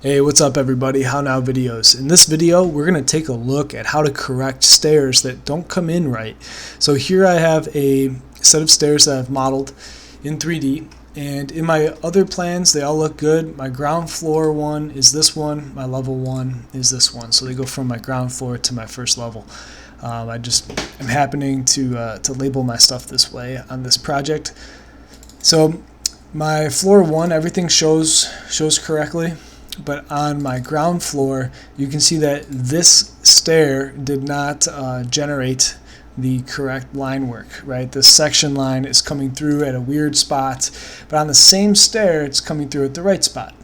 Hey, what's up everybody? How Now Videos. In this video, we're going to take a look at how to correct stairs that don't come in right. So here I have a set of stairs that I've modeled in 3D, and in my other plans they all look good. My ground floor one is this one, my level one is this one. So they go from my ground floor to my first level. I'm happening to label my stuff this way on this project. So my floor one, everything shows correctly. But on my ground floor, you can see that this stair did not generate the correct line work, right? This section line is coming through at a weird spot, but on the same stair, it's coming through at the right spot.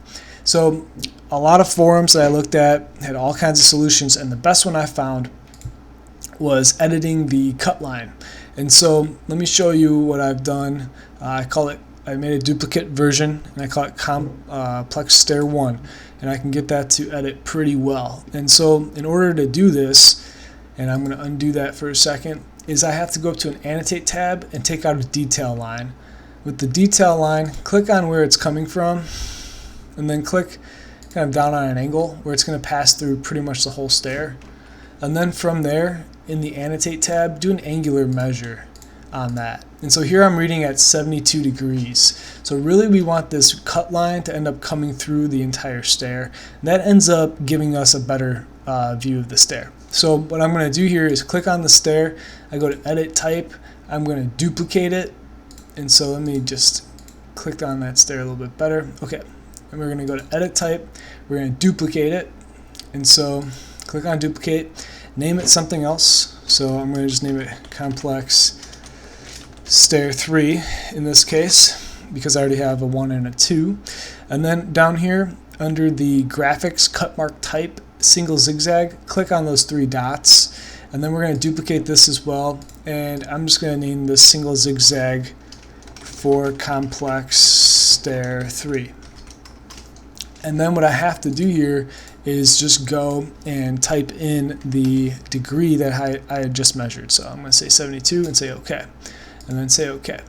So a lot of forums that I looked at had all kinds of solutions, and the best one I found was editing the cut line. And so let me show you what I've done. I made a duplicate version, and I call it Complex Stair 1, and I can get that to edit pretty well. And so in order to do this, and I'm going to undo that for a second, is I have to go up to an Annotate tab and take out a detail line. With the detail line, click on where it's coming from, and then click kind of down on an angle where it's going to pass through pretty much the whole stair. And then from there, in the Annotate tab, do an angular measure on that. And so here I'm reading at 72 degrees. So really we want this cut line to end up coming through the entire stair. And that ends up giving us a better view of the stair. So what I'm going to do here is click on the stair. I go to Edit Type. I'm going to duplicate it. And so let me just click on that stair a little bit better. Okay. And we're going to go to Edit Type. We're going to duplicate it. And so click on Duplicate. Name it something else. So I'm going to just name it Complex Stair 3 in this case, because I already have a 1 and a 2. And then down here under the graphics cut mark type single zigzag, click on those 3 dots, and then we're going to duplicate this as well, and I'm just going to name this single zigzag for Complex Stair 3. And then what I have to do here is just go and type in the degree that I had just measured. So I'm going to say 72 and say OK. And then say OK.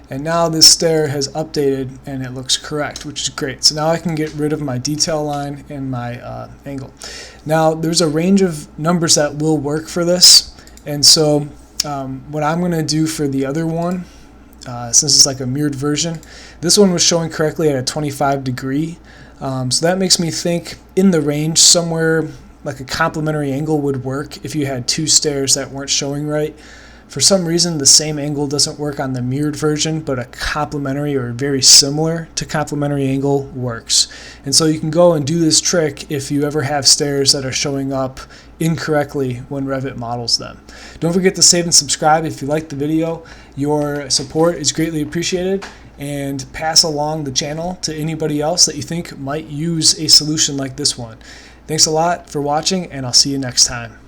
And now this stair has updated and it looks correct, which is great. So now I can get rid of my detail line and my angle. Now there's a range of numbers that will work for this. And so what I'm going to do for the other one, since it's like a mirrored version, this one was showing correctly at a 25 degree. So that makes me think in the range somewhere like a complementary angle would work if you had 2 stairs that weren't showing right. For some reason, the same angle doesn't work on the mirrored version, but a complementary or very similar to complementary angle works. And so you can go and do this trick if you ever have stairs that are showing up incorrectly when Revit models them. Don't forget to save and subscribe if you liked the video. Your support is greatly appreciated, and pass along the channel to anybody else that you think might use a solution like this one. Thanks a lot for watching, and I'll see you next time.